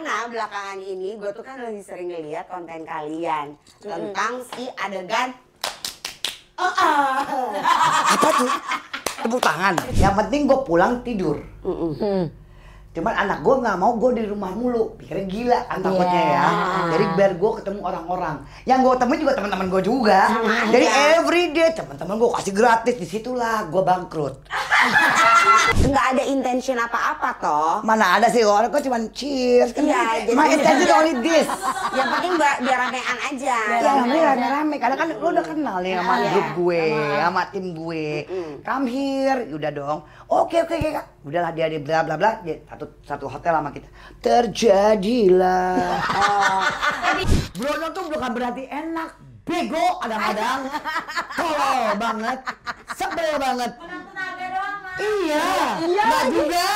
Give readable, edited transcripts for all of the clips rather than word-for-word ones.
Karena belakangan ini gue tuh kan lagi sering ngeliat konten kalian tentang si adegan Apa tuh? Tepuk tangan. Yang penting gue pulang tidur. Cuman anak gue nggak mau gue di rumah mulu, pikirnya gila kan takutnya ya. Jadi biar gue ketemu orang-orang. Yang gue temuin juga teman-teman gue juga. Jadi everyday teman-teman gue kasih gratis, disitulah gue bangkrut. Nggak ada intention apa-apa toh. Mana ada sih orang kok cuman cheers kan? Iya, My intention only this. Yang penting biar ramean aja. Ya namanya rame-rame, karena kan lo udah kenal nih sama grup gue, sama tim gue. Come here, udah dong. Oke, Kak. Udahlah dia bla bla bla, satu hotel sama kita. Terjadilah. Brono tuh bukan berarti enak, bego kadang-kadang. Tolol banget, sebel banget. Menang tenaga doang, Mas. Iya, nggak juga.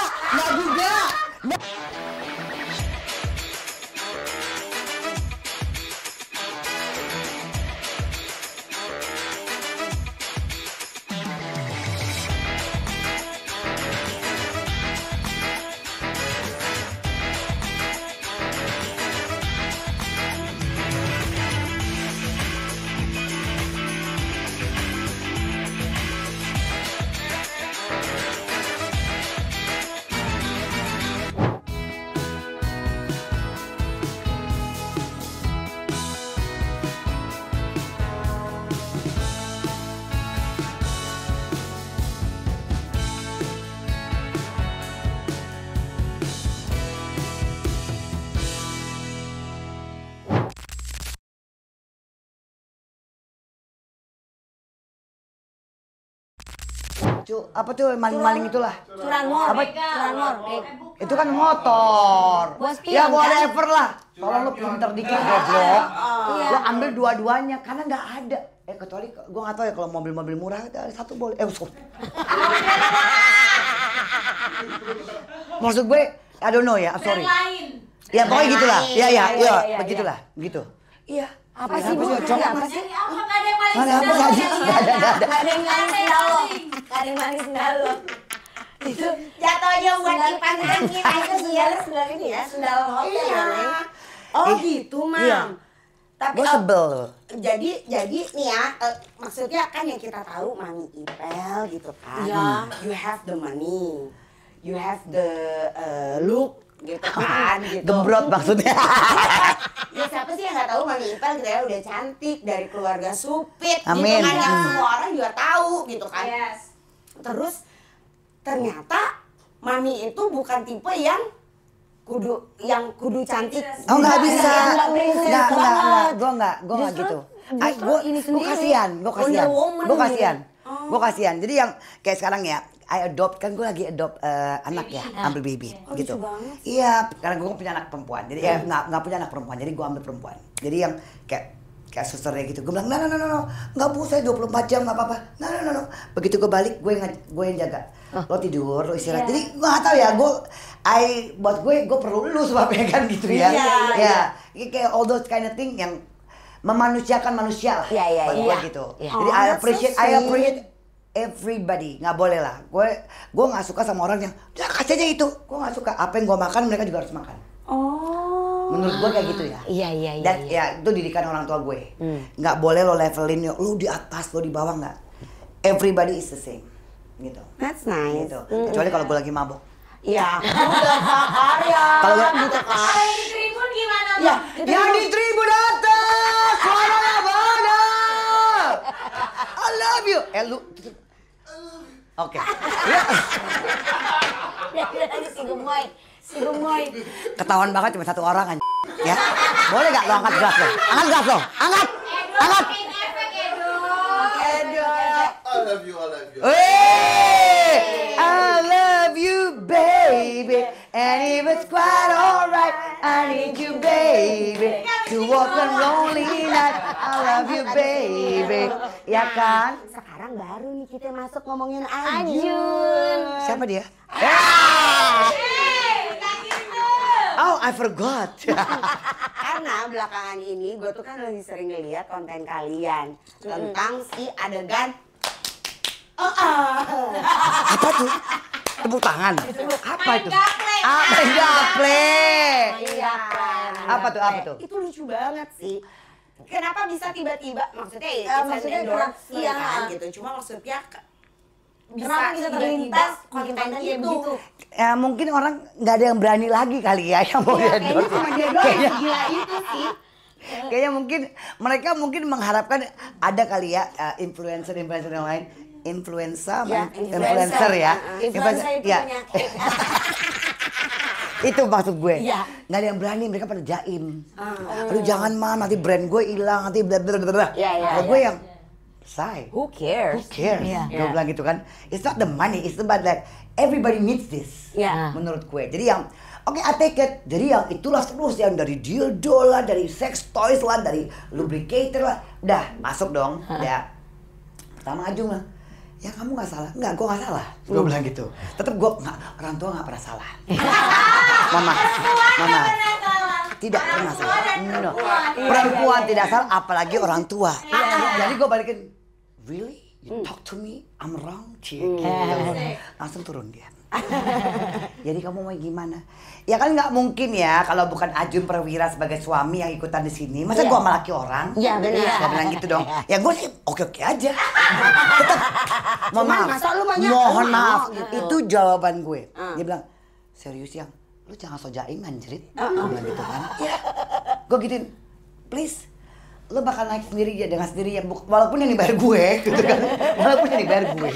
Apa tuh maling-maling itulah? Curanmor. Apa? Curanmor. Itu kan motor. Buat spion, Ya kan? whatever lah. Tolong lu pinter dikit goblok. Lu ambil dua-duanya karena nggak ada. Kecuali gua nggak tahu ya kalau mobil-mobil murah ada satu boleh. Sorry. Maksud gue, I don't know ya, sorry. Lain. Ya pokoknya gitulah. Iya, Begitulah, begitu. Iya. Apa sih Bu? Coba. Apa sih? Jadi apa nggak ada yang paling Ada apa saja? Nggak ada. Gak ada yang manis sendalo. Gak ada yang manis sendalo. Itu jatuhnya buat Ipan kan kita itu sendal ini ya, sendal hotel namanya. Oh gitu, Mam. Iya. Tapi Gue sebel. jadi nih ya, maksudnya kan yang kita tahu Mami Ipel gitu kan. Iya. You have the money, you have the look gitu kan. Gitu. Gembrot maksudnya. Ya siapa sih yang nggak tahu Mami Ipel gitu ya, udah cantik dari keluarga supit. Amin. Gitu kan yang semua orang juga tahu gitu kan. Yes. Terus ternyata Mami itu bukan tipe yang kudu cantik. Oh nggak bisa, Nggak gue nggak gitu. Gue kasihan. Gue kasihan. Jadi yang kayak sekarang ya, I adopt, kan gue lagi adopt anak ya, ambil baby gitu. Iya, karena gue punya anak perempuan. Jadi ya nggak punya anak perempuan, jadi gue ambil perempuan. Jadi yang kayak susternya gitu, gue bilang no, nggak bu, saya 24 jam nggak apa-apa. No. Begitu gue balik, gue yang jaga. Lo tidur, lo istirahat. Jadi gue nggak tahu ya, buat gue perlu lu sebabnya kan gitu ya. Iya. Kayak all those kind of thing yang memanusiakan manusia lah. Buat gue gitu. Jadi I appreciate everybody. Nggak boleh lah. Gue nggak suka sama orang yang kasih aja itu. Gue nggak suka. Apa yang gue makan mereka juga harus makan. Menurut gue kayak gitu ya. Iya. Dan ya itu didikan orang tua gue. Nggak boleh lo levelin lo di atas, lo di bawah, nggak. Everybody is the same. Gitu. That's nice. Gitu. Kecuali kalau gue lagi mabok. Iya. Udah karya. Kalau gitu kan. Kalau yang di Tribun gimana, Bang? Ya, Yang di Tribun atas, suaranya mana? I love you. Lu. Oke. Si gemoy. Ketahuan banget cuma satu orang aja. Ya. Boleh gak lo angkat gelas lo? Angkat gelas lo. Angkat. Pakein efek, Edo. I love you. Hey, I love you, baby, and if it's quite alright, I need you, baby, to walk a lonely night. I love you, baby, ya kan? Sekarang baru nih kita masuk ngomongin Ajun. Siapa dia? Oh, I forgot. Karena belakangan ini gue tuh kan lagi sering ngeliat konten kalian tentang si adegan Apa tuh? Tepuk tangan. Apa itu? Gaple. Main gaple. Iya. Apa tuh? Itu lucu banget sih. Kenapa bisa tiba-tiba, maksudnya maksudnya endorse iya. kan gitu. Cuma maksudnya Kenapa bisa terlintas konten konten kayak itu. begitu? Ya mungkin orang nggak ada yang berani lagi kali ya yang mau Kayaknya di-endorse. cuma dia doang yang gila itu sih. Kayaknya mereka mungkin mengharapkan ada kali ya influencer yang lain. Influencer ya. Influencer itu ya. penyakit. Itu maksud gue. Iya. Nggak ada yang berani, mereka pada jaim. Aduh jangan mah, nanti brand gue hilang, nanti bla bla bla bla. Kalau gue yang say, Who cares? Iya. Gue bilang gitu kan. It's not the money, it's about that everybody needs this. Iya. Menurut gue. Jadi yang oke, I take it. Jadi yang itulah terus yang dari dildo lah, dari sex toys lah, dari lubricator lah. Udah, masuk dong. Udah. Pertama Ajung lah. Ya kamu nggak salah. Enggak, gue nggak salah. Gue bilang gitu. Tetap gue orang tua nggak pernah salah. Mama. Tidak pernah salah. No. Perempuan tidak salah, apalagi orang tua. Jadi gue balikin. Really? You talk to me? I'm wrong, Cik. Langsung turun dia. Jadi kamu mau gimana? Ya kan nggak mungkin ya kalau bukan Ajun Perwira sebagai suami yang ikutan di sini. Masa gua sama laki orang? Iya, benar. Gak bilang gitu dong. Ya gue sih oke aja. Tetap. Mohon maaf. gitu. Itu jawaban gue. Dia bilang serius yang lu jangan so jaim anjrit. Gue bilang gitu kan. Gue gituin, please. Lo bakal naik sendiri ya dengan sendiri ya, walaupun yang dibayar gue gitu kan, walaupun yang dibayar gue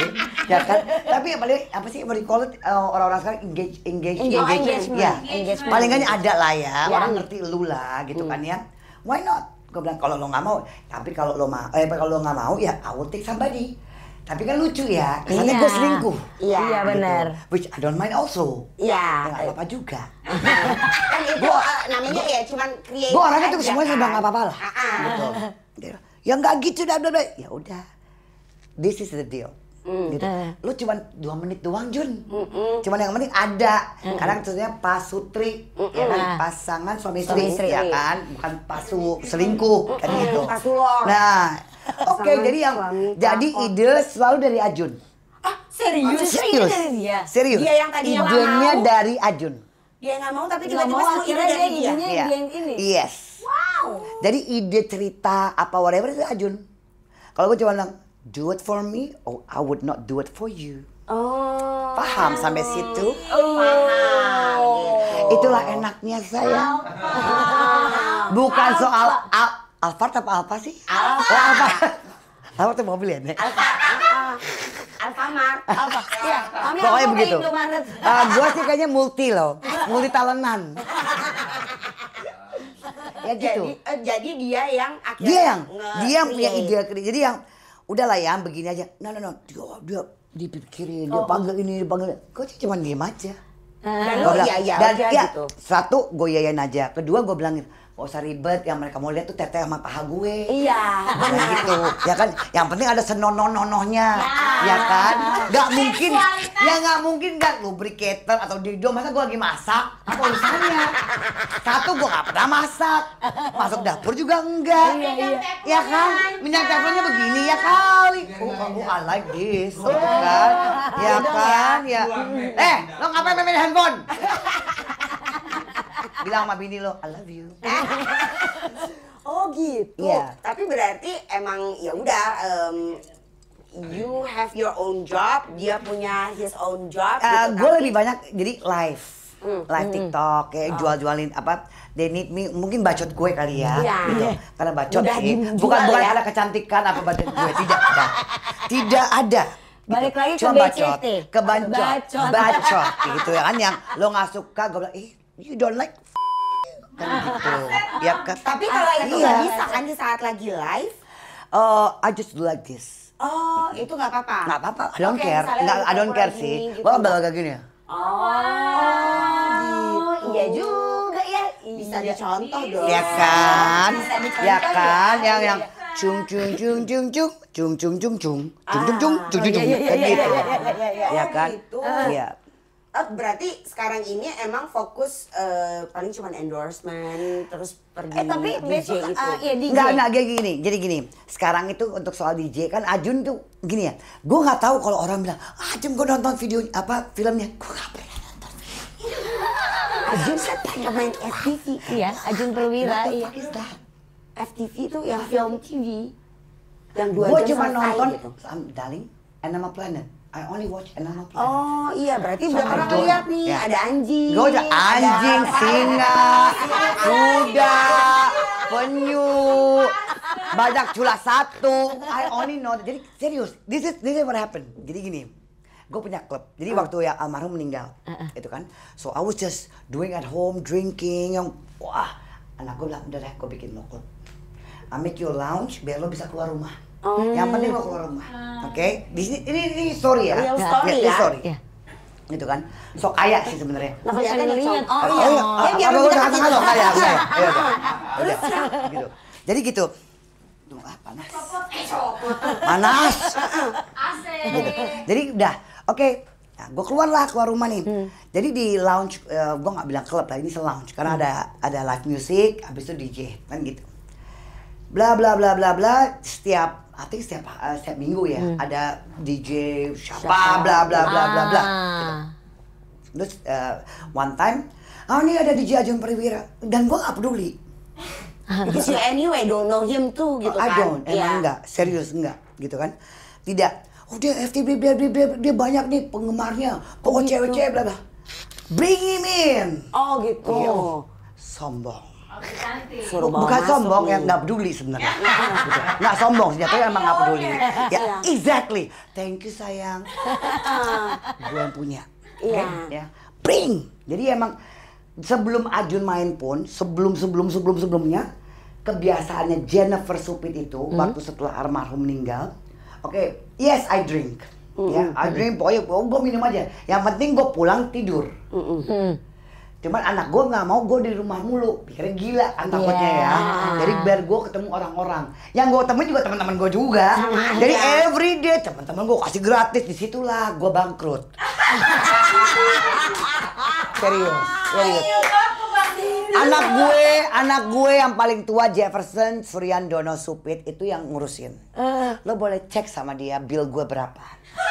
ya kan, tapi apa sih mau di call it orang-orang sekarang engagement ya, paling nggak ada lah ya, orang ngerti lu lah gitu kan ya, why not? Gue bilang kalau lo nggak mau, tapi kalau lo nggak mau ya I will take somebody. Tapi kan lucu ya, kesannya gue selingkuh. Iya, benar. Which I don't mind also. Iya. Nggak apa-apa juga. Kan itu namanya ya cuman create. Gue orangnya tuh aja semuanya serba kan. nggak apa-apa lah. Gitu. Dia, ya nggak gitu dah. Ya udah. This is the deal. Gitu. Lu cuma 2 menit doang Jun. Cuman yang penting ada. Kadang maksudnya pasutri, ya kan? Pasangan suami istri, ya kan? Bukan pasu selingkuh kan gitu. Pasulong. Nah, oke, jadi yang jadi ide selalu dari Ajun. Serius? Serius. Dia yang tadinya nggak idenya mau. dari Ajun. Dia nggak mau tapi Nggak tiba-tiba mau, semua ide akhirnya dari dia dia. idenya Iya. dia yang ini. Yes. Wow. Jadi ide cerita apa whatever itu Ajun. Kalau gue cuma bilang do it for me or I would not do it for you. Oh. Paham sampai situ? Paham. Itulah enaknya saya. Bukan soal Alphard apa Alfa sih? Alfa. Alfa tuh mobil ya, Nek? Alfamart. Iya. Kami Pokoknya aku ke begitu. Indomaret. Gua sih kayaknya multi loh, multi talentan. Ya gitu. Jadi dia yang akhirnya Dia yang punya ide. Jadi yang udahlah ya begini aja. No. Dia dipikirin, dia panggil ini, dia panggil. Gue sih cuma diem aja. Dan Gua lo bilang, iya dan aja ya, gitu. satu gue yayain aja. Kedua gue bilangin, gak usah ribet, yang mereka mau lihat tuh teteh sama paha gue. Iya. Nah, gitu, ya kan? Yang penting ada senonoh-nonohnya, ya kan? Gak mungkin, ya gak mungkin kan lubricator atau dildo, masa gue lagi masak? Apa urusannya? Satu, gue gak pernah masak, masuk dapur juga enggak, ya kan? Minyak teflonnya begini ya kali. I like this, gitu kan? Ya kan? Ya. Lo ngapain main handphone? Bilang sama bini lo, I love you. Oh gitu. Iya. Tapi berarti emang ya udah you have your own job, dia punya his own job. Gitu, Gue lebih banyak jadi live TikTok, kayak jual-jualin apa, they need me, mungkin bacot gue kali ya, Iya. gitu. Karena bacot Udah sih, dijual bukan ya. karena kecantikan apa bacot gue, tidak ada. Balik lagi ke Cuma BCT. ke bacot, gitu ya kan, yang lo nggak suka, gue bilang, you don't like kan gitu, ya kan. Tapi kalau itu nggak bisa kan di saat lagi live. I just do like this. Oh, itu nggak apa-apa. Nggak apa-apa, I don't Oke, care, misalnya I don't care lagi sih. gitu. Gue bakal kayak gini ya. Oh, iya juga ya. Bisa dicontoh dong. Ya kan, Bisa dicontoh ya kan, ya. yang cung kan gitu, ya kan, gitu. ya. Berarti sekarang ini emang fokus paling cuma endorsement terus pergi Tapi DJ besok itu. ya DJ. Enggak gini, jadi gini, sekarang itu untuk soal DJ kan Ajun tuh gini ya, gue nggak tahu kalau orang bilang, Ajun gue nonton video apa filmnya, gue nggak pernah nonton. Ajun kan pemain FTV. Iya, Ajun Perwira. Iya. FTV itu yang film TV. Yang 2 Gue jam cuma selesai nonton, gitu. darling, Animal Planet. I only watch Animal Planet. Oh iya, berarti So, udah I pernah don't- lihat nih, ya. ada anjing. Gue udah anjing, ada- singa, kuda, penyu, banyak cula satu. I only know. Jadi serius, this is what happened. Jadi gini, gue punya klub. Jadi waktu ya almarhum meninggal, itu kan. So I was just doing at home, drinking. Yang wah, anak gue bilang udah deh, gue bikin lo klub. I make you lounge biar lo bisa keluar rumah. Yang penting lo keluar rumah, oke? Di sini ini story ya. Real story Ini ya. story. Iya. Gitu kan. So kaya sih sebenarnya. Nah, kelihatan lihat. Oh iya, biar apa lebih udah dekat kata gitu. kaya. Iya, udah. Gitu. Jadi gitu. Tuh, panas. Panas. Gitu. Jadi udah, oke. Nah, gue keluar rumah nih. Jadi di lounge, gue nggak bilang klub lah, ini se-lounge karena ada live music, habis itu DJ kan gitu. Bla bla bla bla bla. Setiap minggu ya ada DJ siapa bla bla bla bla bla. Gitu. Terus one time, ini ada DJ Ajun Perwira dan gue nggak peduli. Because you anyway don't know him too gitu kan. I don't, emang enggak, serius enggak, gitu kan. Tidak, dia FTV, dia banyak nih penggemarnya, pokok cewek-cewek bla bla. Bring him in. Oh gitu. Iya. Sombong. Suruh bawa Bukan masuk sombong, nih. ya nggak peduli sebenarnya. Gitu. Nggak sombong, jatuhnya emang nggak peduli. Ya, Iya. exactly. Thank you sayang. Gue yang punya. Iya. Ya. Bring. Jadi emang sebelum Ajun main pun, sebelumnya kebiasaannya Jennifer Supit itu waktu setelah almarhum meninggal. Oke, yes I drink. Ya, I drink pokoknya gue minum aja. Yang penting gue pulang tidur. Cuman anak gue nggak mau gue di rumah mulu, pikirnya gila kan takutnya ya. Jadi biar gue ketemu orang-orang. Yang gue temuin juga teman-teman gue juga. Jadi every day teman-teman gue kasih gratis, disitulah gue bangkrut. Serius. Anak gue yang paling tua Jefferson Suryandono Supit itu yang ngurusin. Lo boleh cek sama dia bill gue berapa.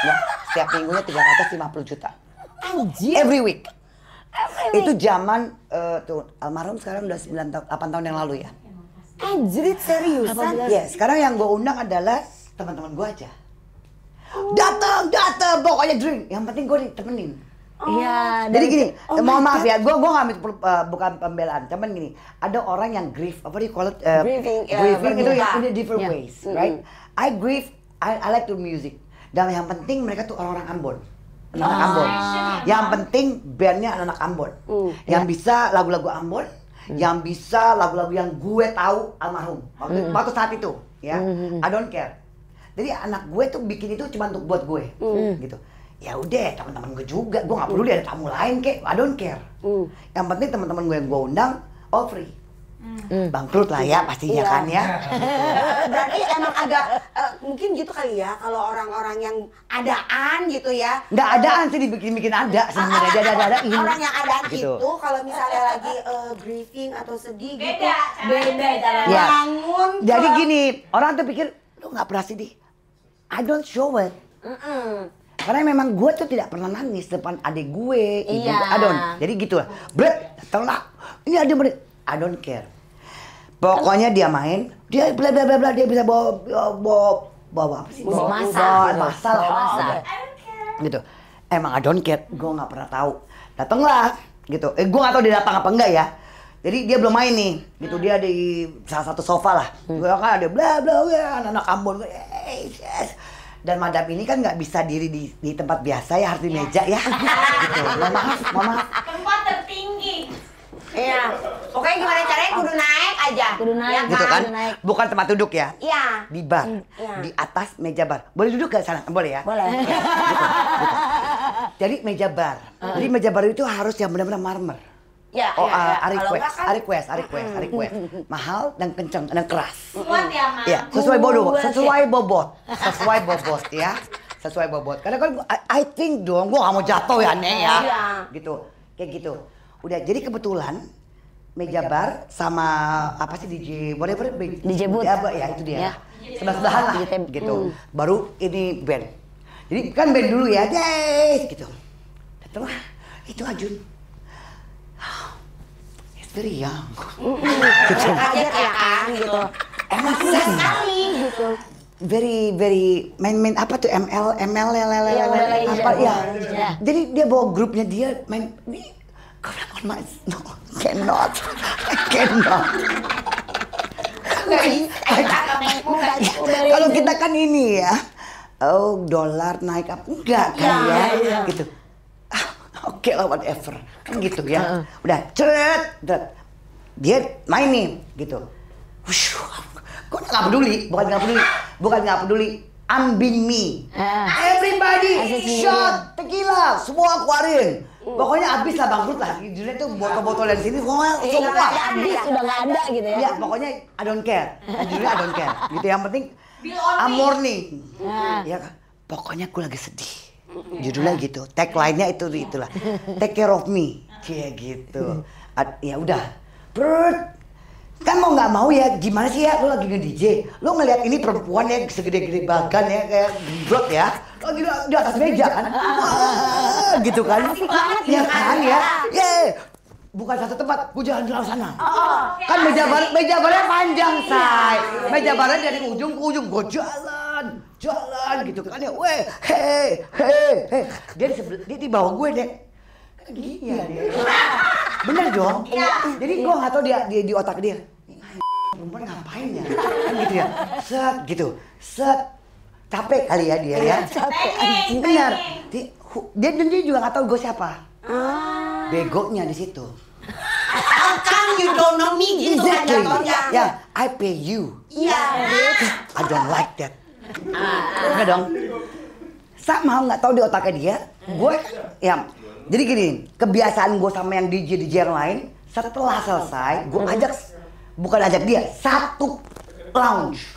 Ya, setiap minggunya 350 juta. Every week. Itu zaman tuh almarhum sekarang udah 8 tahun yang lalu ya. Anjrit seriusan? Ya, sekarang yang gue undang adalah teman-teman gue aja. Datang, pokoknya drink. Yang penting gue ditemenin. Iya. Jadi gini, mohon maaf ya, gue nggak bukan pembelaan, cuman gini, ada orang yang grief, apa dia call it? Grieving, Grieving itu berduka. in a different ways, right? I grieve, I like to music. Dan yang penting mereka tuh orang-orang Ambon. Anak Ambon. Yang penting bandnya anak Ambon. Yang bisa lagu-lagu Ambon, yang bisa lagu-lagu yang gue tahu almarhum waktu saat itu, ya. I don't care. Jadi anak gue tuh bikin itu cuma untuk buat gue, gitu. Ya udah, teman-teman gue juga, gue nggak peduli ada tamu lain kek, I don't care. Yang penting teman-teman gue yang gue undang all free. Bangkrut lah ya pastinya kan ya. Berarti emang agak mungkin gitu kali ya kalau orang-orang yang adaan gitu ya. Nggak adaan sih dibikin ada sebenarnya, ada-adain. Orang yang adaan Gitu. itu kalau misalnya lagi grieving atau sedih gitu Beda cara. Ya. bangun. Jadi gini, orang tuh pikir lu nggak pernah sedih. I don't show it. Karena memang gue tuh tidak pernah nangis depan adik gue, ibu Iya. gue, I don't. Jadi gitu lah. Bret, datanglah. Ini ada menit. I don't care. Pokoknya dia main, dia bla bla bla bla, dia bisa bawa apa sih? Bawa masa. Bawa masa lah. Masa. Gitu. Emang I don't care, gue nggak pernah tahu. Datanglah, gitu. Gue nggak tahu dia datang apa enggak ya. Jadi dia belum main nih, gitu dia di salah satu sofa lah. Gue kan ada bla bla bla, anak Ambon, yes. Dan madam ini kan nggak bisa diri di tempat biasa ya, harus di meja ya. Gitu. Mohon maaf. Tempat tertinggi. Iya. Pokoknya gimana caranya kudu naik aja. Kudu naik. Ya Gitu kan? naik. Bukan tempat duduk ya. Iya. Di bar, Iya. di atas meja bar. Boleh duduk gak sana? Boleh ya? Boleh. Jadi meja bar. Jadi meja bar itu harus yang benar-benar marmer. Ya, Oh, ya, ya. Kalau enggak kan request. Mahal dan kenceng dan keras. Kuat ya, Mak? Iya, sesuai bobot ya. Sesuai bobot. Karena kan I think dong, gua gak mau jatuh ya, Nek ya. Iya. Gitu. Kayak gitu. Udah, jadi kebetulan meja bar sama apa sih DJ whatever DJ booth. Ya, ya itu dia. Ya. Sebelah-sebelahan lah gitu. Baru ini band. Jadi kan band dulu ya, yes gitu. Datanglah itu Ajun. very young. Kaget ya kan gitu. Emang Sekali gitu. very main apa tuh ML apa ya. Jadi dia bawa grupnya dia main ini. No, cannot. Kalau kita kan ini ya, dolar naik apa enggak kan ya, gitu. Oke lah whatever, kan gitu ya. Udah, ceret, dia main nih, gitu. Gue nggak peduli, bukan nggak peduli. Ambing me, everybody shot tequila, semua keluarin. Pokoknya habis lah bangkrut lah. Jadinya tuh botol-botol dari sini semua. Habis udah nggak ada gitu ya. Ya pokoknya I don't care. Judulnya I don't care. Gitu yang penting I'm mourning. Ya kan. Pokoknya aku lagi sedih. Judulnya gitu. Tagline-nya itulah. Take care of me. Kayak gitu. Ya udah. Brut. Kan mau nggak mau ya, gimana sih ya, lo lagi nge-DJ, lo ngeliat ini perempuan ya segede-gede bagan ya, kayak gembrot ya, lo di atas meja kan, wah, gitu kan, ya kan ya, bukan satu tempat, gue jalan di sana, kan meja barnya panjang say, meja barnya dari ujung ke ujung, gue jalan gitu kan ya, hei, dia di bawah gue deh. Gini ya dia. Bener dong? Jadi gue gak tau dia di otak dia. Perempuan ngapain ya? Kan gitu ya. Set. Capek kali ya dia ya. Bener. Dia juga gak tau gue siapa. Begonya di situ. How come you don't know me gitu kan jatuhnya? Ya, I pay you. Iya. I don't like that. Enggak dong. Sama nggak tahu di otaknya dia. Gue ya. Jadi gini, kebiasaan gue sama yang DJ yang lain, setelah selesai, gue bukan ajak dia, satu lounge,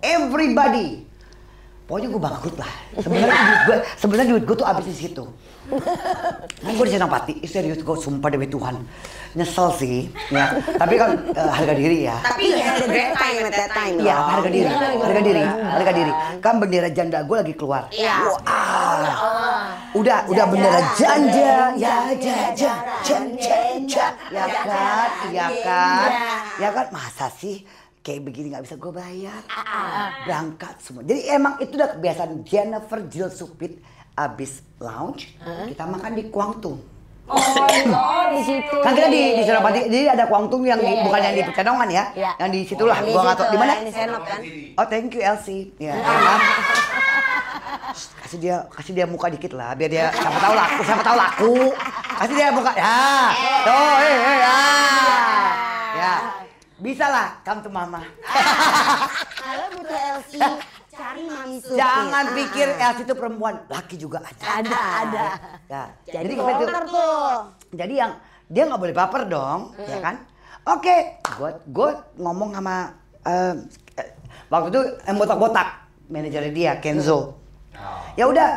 everybody. Pokoknya gue bangkrut lah. Sebenarnya duit gue tuh habis di situ. Kan gue di Senopati, serius gue sumpah demi Tuhan. Nyesel sih, ya. Tapi kan harga diri ya. Tapi ada great time at that time. Iya, harga diri. Kan bendera janda gue lagi keluar. Iya. Udah bendera janda, ya kan, masa sih kayak begini nggak bisa gue bayar, berangkat semua. Jadi emang itu udah kebiasaan Jennifer Jill Supit abis lounge, kita makan di Kwangtung. Di situ. Kan kita di Senopati, jadi ada Kwangtung yang bukan yang di Pecenongan ya, yang di situlah, gua nggak tahu di mana. Di Senop kan. Oh thank you Elsie, ya. Kasih dia muka dikit lah, biar dia siapa tahu laku. Kasih dia muka, ya. Tuh, ya. Bisa lah, come to mama. Kalau butuh Elsie, cari Mami Supit. Jangan pikir Elsie itu perempuan, laki juga ada. Ada. Ya. Jadi gitu. tuh. Jadi yang dia nggak boleh baper dong, ya kan? Oke, gue ngomong sama waktu itu botak-botak manajernya dia Kenzo. Ya udah,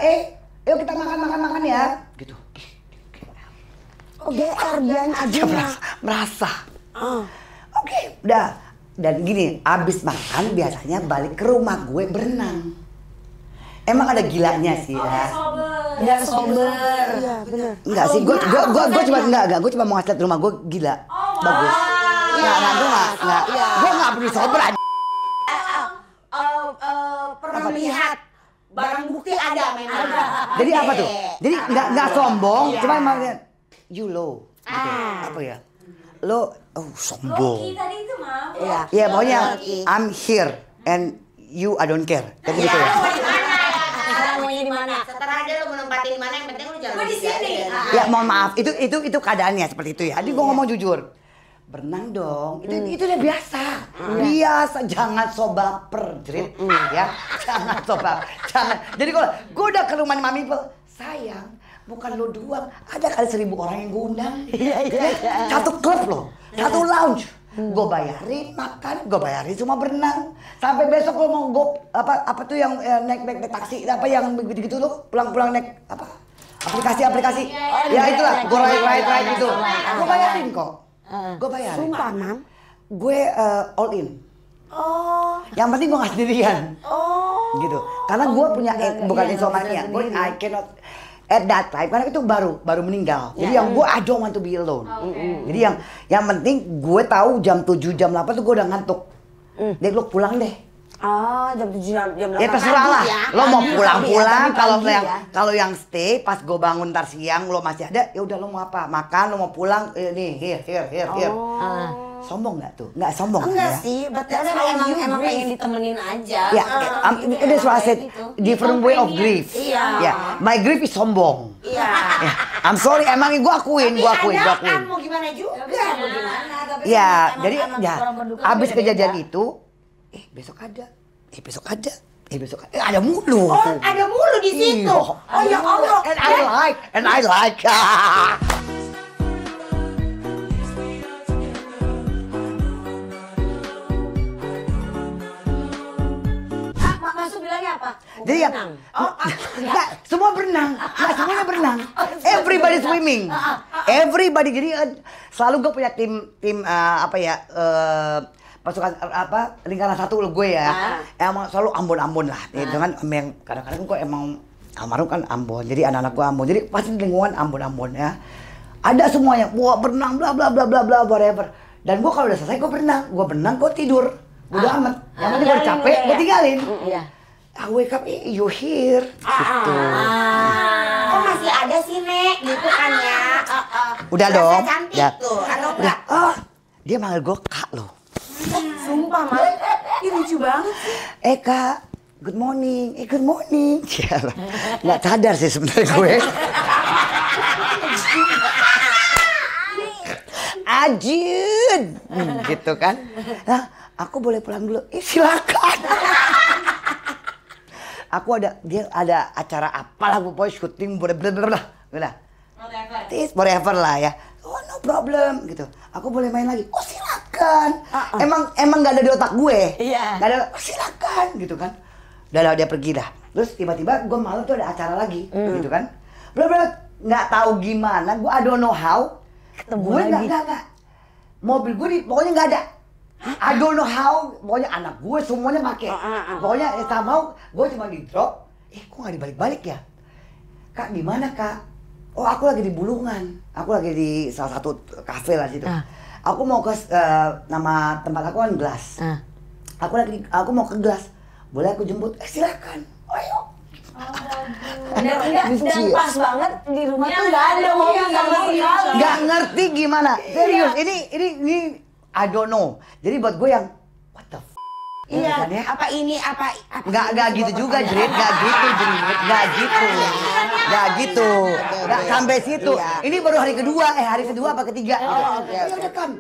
yuk kita makan ya, gitu. Oh GR dia aja merasa. Oke, udah. Dan gini, abis makan biasanya balik ke rumah gue berenang. Emang ada gilanya sih ya. dan sober. Iya benar. Enggak sih, gue cuma mau ngasih lihat rumah gue gila, bagus. Enggak, gue nggak perlu sober aja. Pernah lihat barang bukti ada memang. Jadi apa tuh? Jadi nggak sombong, cuma emang you low. Gitu. Apa ya? Lo sombong. Loki tadi itu mah. Iya, pokoknya I'm here and you I don't care. Kayak gitu ya. Sekarang maunya di mana? Setelah aja lu menempati di mana, yang penting lu jangan di sini. Ya mohon maaf, itu keadaannya seperti itu ya. Jadi gue ngomong jujur. Berenang dong, itu udah biasa. Biasa, jangan sobaper, Jrit. Ya, jangan. Jadi kalau gue udah ke rumah Mami Pel, sayang, bukan lo doang, ada kali 1000 orang yang gue undang. Satu klub loh, satu lounge. Gue bayarin makan, gue bayarin semua berenang. Sampai besok lo mau gue apa tuh yang naik taksi, apa yang begitu lo pulang naik apa? Aplikasi. Ya itulah, gue ride itu. Gue bayarin kok. Gue bayarin. Sumpah, Mam. Gue all in. Oh. Yang penting gue nggak sendirian. Oh. Gitu. Karena gue punya bukan insomnia. Gue I cannot at that time karena itu baru meninggal. Jadi yang gue I don't want to be alone. Jadi yang penting gue tahu jam 7 jam 8 tuh gue udah ngantuk. Dek lo pulang deh. Oh, jam 7 jam 8 Ya terserah lah. ya. Lo mau pulang-pulang Tapi kalau yang stay pas gue bangun ntar siang lo masih ada, ya udah lo mau apa? Makan, lo mau pulang, nih here. Sombong nggak tuh? Nggak sombong Enggak ya? sih, but that's how emang pengen ditemenin aja. Ya, it is what I said, different way of grief. Iya. Ya, my grief is sombong. Iya. Ya, I'm sorry, emang gue akuin. Kan mau gimana juga. Mau gimana? Ya, jadi ya, abis kejadian itu, besok ada, ada mulu. Oh, ada mulu di situ. Iya. Oh ya Allah. And I like. Masuk bilangnya apa? Jadi ya, enggak, semua berenang, nggak semuanya berenang. Everybody swimming, everybody. Jadi selalu gue punya tim pasukan lingkaran satu gue ya. Emang selalu Ambon lah. Itu kan yang kadang-kadang gue emang almarhum kan Ambon. Jadi anak-anak gue Ambon. Jadi pasti lingkungan Ambon ya. Ada semuanya, wah berenang bla bla bla bla bla whatever. Dan gue kalau udah selesai gue berenang, gue tidur. Udah amat. Yang penting gue capek, gue tinggalin. I wake up, you here. Gitu. Oh masih ada sih Nek, gitu kan ya. Udah dong. Cantik Ya. tuh, atau Udah. enggak? Oh, dia manggil gue Kak loh. Sumpah Mal, ini lucu banget sih. Kak, good morning. Good morning. Cialah. Nggak sadar sih sebenarnya gue. Ajun. Gitu kan. Nah, aku boleh pulang dulu. Silakan. Aku ada acara apalah pokoknya syuting blablabla. Udah. Whatever lah ya. Oh no problem gitu. Aku boleh main lagi. Oh silakan. Emang nggak ada di otak gue. Iya. Nggak ada. Oh, silakan gitu kan. Udah dia pergi dah. Terus tiba-tiba gue malam tuh ada acara lagi gitu kan. Blablabla. Nggak tahu gimana. Gue I don't know how. Ketemu Gue lagi. nggak. Mobil gue pokoknya nggak ada. I don't know how, pokoknya anak gue semuanya pakai. Pokoknya somehow gue cuma di drop. Kok nggak dibalik-balik ya? Kak, di mana Kak? Oh, aku lagi di Bulungan. Aku lagi di salah satu kafe lah situ. Aku mau ke nama tempat aku kan Gelas. Aku mau ke Gelas. Boleh aku jemput? Silakan. Ayo. Dan pas banget di rumah tuh nggak ada mobil sama sekali. Nggak ngerti gimana. Serius, ini I don't know. Jadi buat gue yang what the f***. Iya, Ya? apa ini, apa Nggak gitu juga, Jrit. Nggak gitu. Nggak sampai situ. Ini baru hari kedua apa ketiga. Ya udah kan.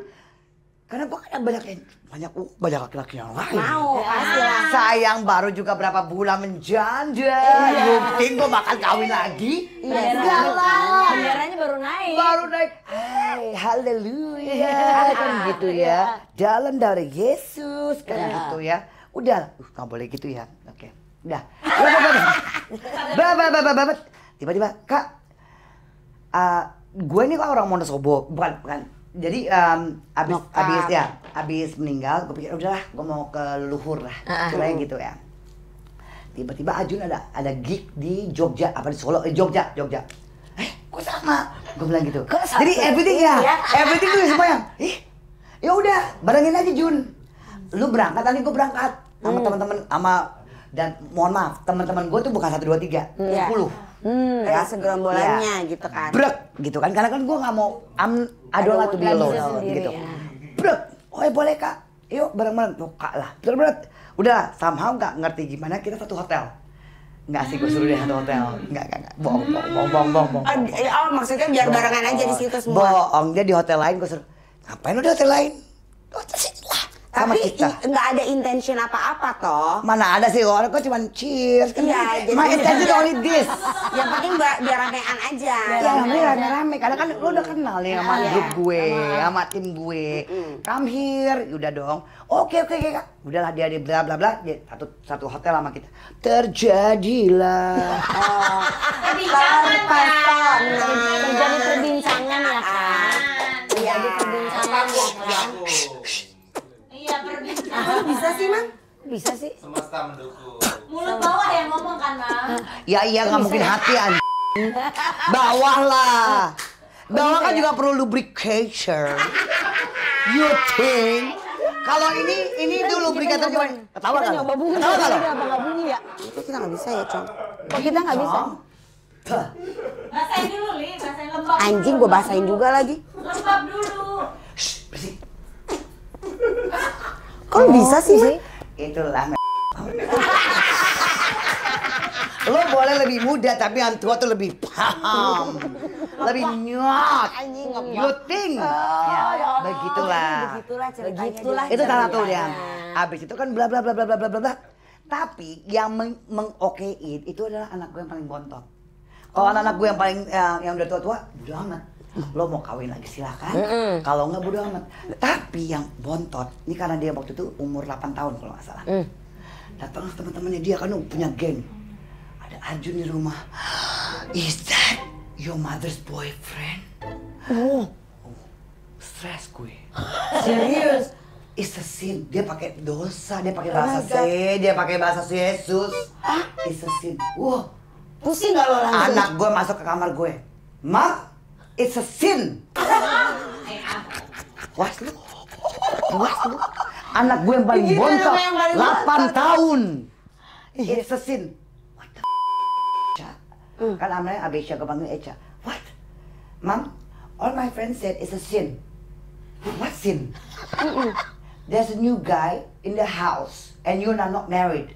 Karena gue kan banyak laki-laki yang lain. Mau, pastilah. Sayang baru juga berapa bulan menjanda. Mungkin gue bakal kawin lagi. Enggak lah. Benderanya baru naik. Baru naik. Hai, haleluya. Kan gitu ya. Dalam dari Yesus. Kan gitu ya. Udah. Nggak boleh gitu ya. Oke. Udah. Tiba-tiba, Kak. Gue ini kan orang Wonosobo. Bukan. Jadi abis meninggal, gue pikir udahlah, gue mau ke leluhur lah, kayak gitu ya. Tiba-tiba Ajun ada gig di Jogja, apa di Solo, Jogja. Kok sama? Gue bilang gitu. Jadi everything tuh semua yang, ya udah, barengin aja Jun. Lu berangkat, nanti gue berangkat sama teman-teman, dan mohon maaf, teman-teman gue tuh bukan 1, 2, 3, 10. Ya segerombolannya gitu kan. Brek gitu kan, karena kan gue nggak mau I don't like to be alone gitu. Brek, oh boleh Kak, yuk bareng-bareng. Tuh Kak lah, berat. Udah somehow nggak ngerti gimana kita satu hotel. Nggak sih, gue suruh dia satu hotel. Nggak, bohong. Oh maksudnya biar barengan aja di situ semua. Bohong, dia di hotel lain, gue suruh. Ngapain lu di hotel lain? Hotel sini lah. Sama Tapi kita. nggak ada intention apa-apa toh. Mana ada sih, orang kok cuma cheers kan. Iya, jadi my intention only this. Yang penting biar ramean aja. Ya, ini rame-rame. Karena kan lu udah kenal nih sama grup gue, sama tim gue. Come here, udah dong. Oke, Kak. Udahlah dia bla bla bla, dia satu hotel sama kita. Terjadilah. Terjadi perbincangan ya kan. Terjadi perbincangan ya kan. Iya perbincangan. Bisa sih, Mang? Bisa sih. Semesta mendukung. Mulut bawah yang ngomong kan, Mang. Ya iya nggak mungkin hati Bawah lah. Bawah kan juga perlu lubrication. You think? Kalau ini itu lubrikator cuma ketawa kan? Nyoba bunyi. Ketawa kalau? Apa nggak bunyi ya? Itu kita nggak bisa ya, Cong. Kok kita nggak bisa? Basahin dulu, Li. Basahin lembab. Anjing gue basahin juga lagi. Lembab dulu. Shh, bersih. Kok bisa sih, Ma? Itulah. Lo boleh lebih muda tapi yang tua tuh lebih paham. Lebih nyot. You think? Ya, begitulah. Begitulah ceritanya. Itu salah satu dia. Abis itu kan bla bla bla bla bla bla bla. Tapi yang mengokein itu adalah anak gue yang paling bontot. Kalau anak-anak gue yang paling yang udah tua-tua, bodo amat. Lo mau kawin lagi silakan. Kalau nggak bodo amat. Tapi yang bontot, ini karena dia waktu itu umur 8 tahun kalau nggak salah. Datang teman-temannya dia kan punya geng. Ada Arjun di rumah. Is that your mother's boyfriend? Oh, stres gue. Serius? It's a sin. Dia pakai dosa, dia pakai bahasa dia pakai bahasa Yesus. It's a sin. Wow. Pusing gak lo langsung? Anak gue masuk ke kamar gue. Ma, it's a sin. Was lu? Anak gue yang paling bontot, 8 tahun. It's a sin. What the Kan namanya Abisha, gue panggil Echa. What? Mom, all my friends said it's a sin. What sin? There's a new guy in the house and you're not married.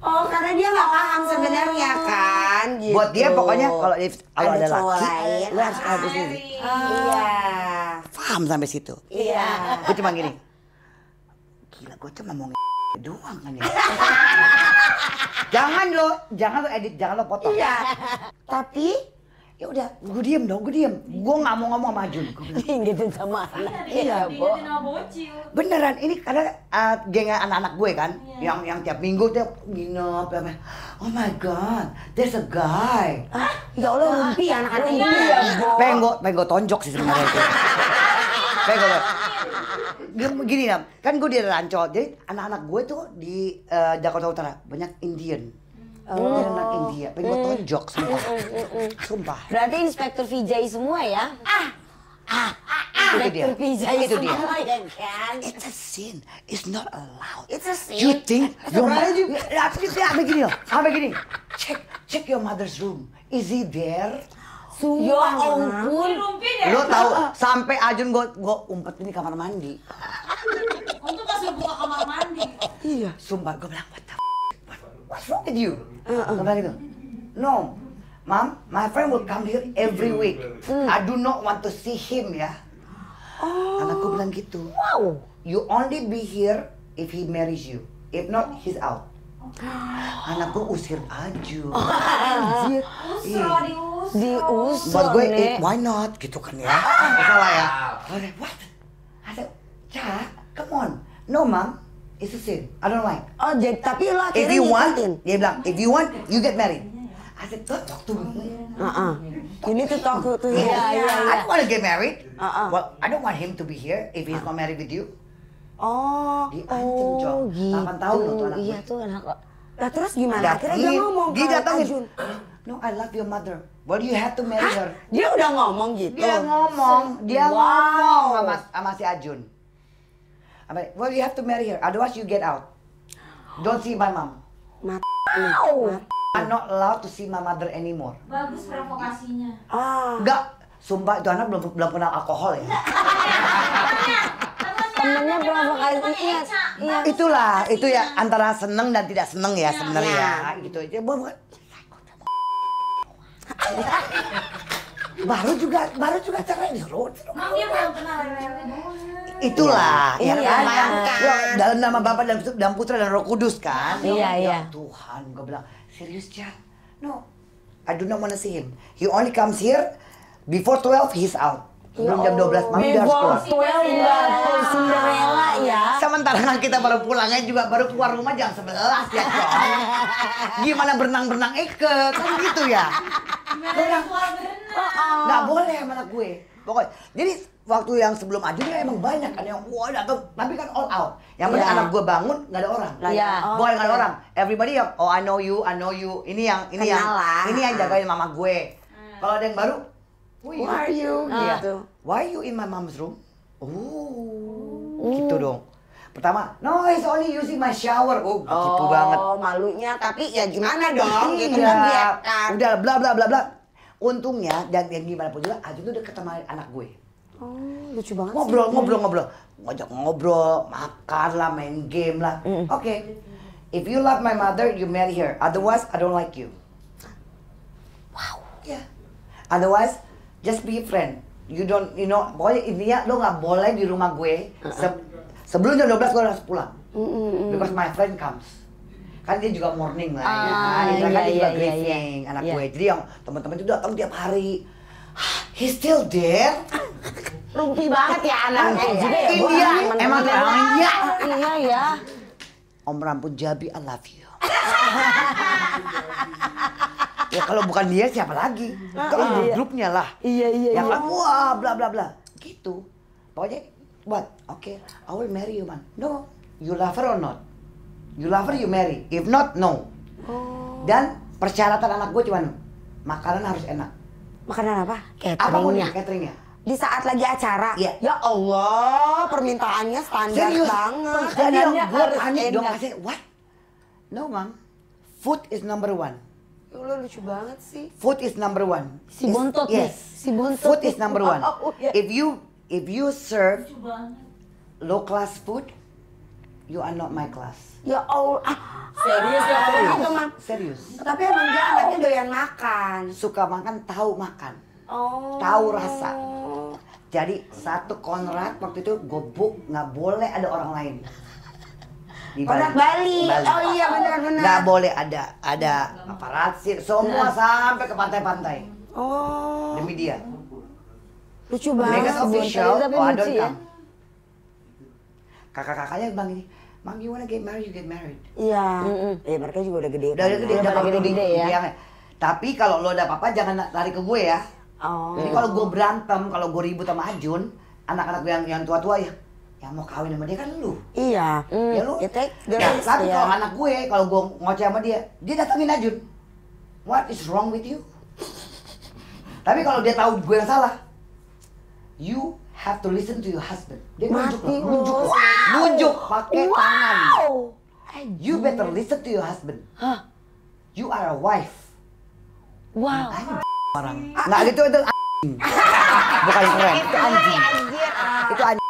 Oh, karena dia nggak paham sebenarnya kan. Gitu. Buat dia pokoknya kalau ada cowok laki, lain, lu harus ada sini. Iya. Paham sampai situ. Iya. Gue cuma gini. Gila, gue cuma mau doang kan ya. Jangan lo edit, jangan lo potong. Iya. Tapi ya udah, gue diem dong, gue diem. Gue nggak mau ngomong sama Jun. Gitu sama anak. Iya, Bo. Bocil. Beneran, ini karena geng anak-anak gue kan, yang tiap minggu tiap nginep. Oh my god, there's a guy. ya Allah rumpi anak-anak ini ya, Bo. Pengen gue tonjok sih sebenarnya itu. Pengen gue. Gini ya, kan gue di Rancol, jadi anak-anak gue tuh di Jakarta Utara banyak Indian. Dia anak India, pengen gue tonjok sumpah. Berarti Inspektur Vijay semua ya? Itu dia. Inspektur Vijay Itu dia. semua ya kan? It's a sin. It's not allowed. It's a sin. You think your mother? Begini loh, begini. Check your mother's room. Is he there? Ya ampun. Lo tahu sampai Ajun gue umpet ini kamar mandi. Untuk kasih buka kamar mandi. Iya. Sumpah gue bilang what's wrong with you? Gue bilang gitu. No, Mom, my friend will come here every week. I do not want to see him ya. Anakku bilang gitu. Wow. You only be here if he marries you. If not, he's out. Anakku usir Aju. Anjir. Diusir. Buat gue, Nek. why not? Gitu kan ya. Salah ya. What? I said, Ca, come on. No, Mom. It's a sin. I don't like. Oh, jadi tapi lo If akhirnya you want, ngikutin. dia bilang, if you want, you get married. I said, talk to me. Ini tuh talk to him. Iya. I don't want to get married. Uh-uh. Well, I don't want him to be here if he's not married with you. Oh, Diancam, Jong. 8 tahun loh tuh anak Iya gue. tuh anak kok. nah terus gimana? Akhirnya dia ngomong dia ke datangin. Ajun. No, I love your mother. Well, you have to marry her. Dia udah ngomong gitu. Dia ngomong sama si Ajun. Well, you have to marry her, otherwise you get out. Don't see my mom. I'm not allowed to see my mother anymore. Bagus provokasinya. Enggak, sumpah itu anak belum kenal alkohol ya. Temennya provokasi. Iya. Itulah, itu ya antara seneng dan tidak seneng ya sebenarnya ya. Gitu aja. Baru juga cerai disuruh. Emang dia belum kenal Lele doang. Itulah, ya Iya, kan? kan. Lo dalam nama Bapa dan Putra dan Roh Kudus kan? Iya. Ya Tuhan, gue bilang, serius Ca? No, I do not want to see him. He only comes here before 12, he's out. Belum jam 12 malam dia harus keluar. 12 enggak Cinderella ya. Sementara kan kita baru pulangnya juga baru keluar rumah jam 11 ya Cong. Gimana berenang-berenang kan gitu ya. Gimana keluar berenang? Nggak boleh sama anak gue. Pokoknya, jadi waktu yang sebelum Ajun kan emang banyak kan yang wah datang, tapi kan all out. Yang penting anak gue bangun nggak ada orang. Iya. Boy nggak ada orang. Everybody yang oh I know you. Ini yang Kenalan. ini yang jagain mama gue. Kalau ada yang baru, Who are you? Iya. Gitu. Why you in my mom's room? Gitu dong. Pertama, no it's only using my shower. Oh, gitu banget. Oh, malunya. Tapi ya gimana dong? Gitu kan dia Iya. kan. Udah bla bla bla bla. Untungnya dan gimana pun juga Ajun tuh deket sama anak gue. Oh, lucu banget sih. Ngobrol. Ngajak ngobrol, makan lah, main game lah. Oke. If you love my mother, you marry her. Otherwise, I don't like you. Wow. Yeah. Otherwise, just be a friend. You know, pokoknya intinya lo nggak boleh di rumah gue sebelum jam 12 gue harus pulang. Because my friend comes. Kan dia juga morning lah ya. Kan dia juga briefing anak gue. Jadi yang teman-teman itu datang tiap hari. He's still there. Rumpi banget ya anaknya juga ya. India, emang India. Iya ya. Om rambut Jabi, I love you. Ya kalau bukan dia siapa lagi? Kalau grupnya lah. Iya. Ya kan wah bla bla bla. Gitu. Pokoknya what? Oke, I will marry you man. No, you love her or not? You love her, you marry. If not, no. Dan persyaratan anak gue cuma makanan harus enak. Makanan apa? Apapun Cateringnya. cateringnya. Di saat lagi acara? Iya. Ya Allah, permintaannya standar Serius? banget. Jadi yang gue harus panik dong enak. kasih what? No mam, food is number one. Ya Allah, lucu banget sih. Food is number one. Si bontot nih. Yes. Si bontot. Food is number one. Oh, iya. If you serve low class food, you are not my class. Ya Allah. Serius ya? Itu, Mam. Serius. Tapi emang dia anaknya doyan makan. Suka makan, tahu makan, Oh. tahu rasa. Jadi satu Konrad waktu itu gobuk nggak boleh ada orang lain. Di Konrad Bali. Oh iya benar-benar. Nggak boleh ada paparazzi, semua sampai ke pantai-pantai Oh. demi dia. Lucu banget. Megan official, tapi oh I lucu don't ya. come. Kakak-kakaknya bilang ini, Mam, you wanna get married, you get married. Iya. Ya mereka juga udah gede. Udah gede, Udah pada gede gede-gede ya. Tapi kalau lo ada apa-apa jangan lari ke gue ya. Oh. Jadi kalau gue berantem, kalau gue ribut sama Ajun, anak-anak gue yang tua-tua ya, yang mau kawin sama dia kan lu. Iya. Ya lu. Ya take the Ya, risk tapi ya. kalau anak gue, kalau gue ngoceh sama dia datangin Ajun. What is wrong with you? Tapi kalau dia tahu gue yang salah, you have to listen to your husband. Dia nunjuk Mati loh, nunjuk, lu. nunjuk pakai tangan. Wow. You better listen to your husband. Hah? You are a wife. Wow. Orang. Nggak gitu itu anjing. Bukan keren, itu anjing. Itu anjing.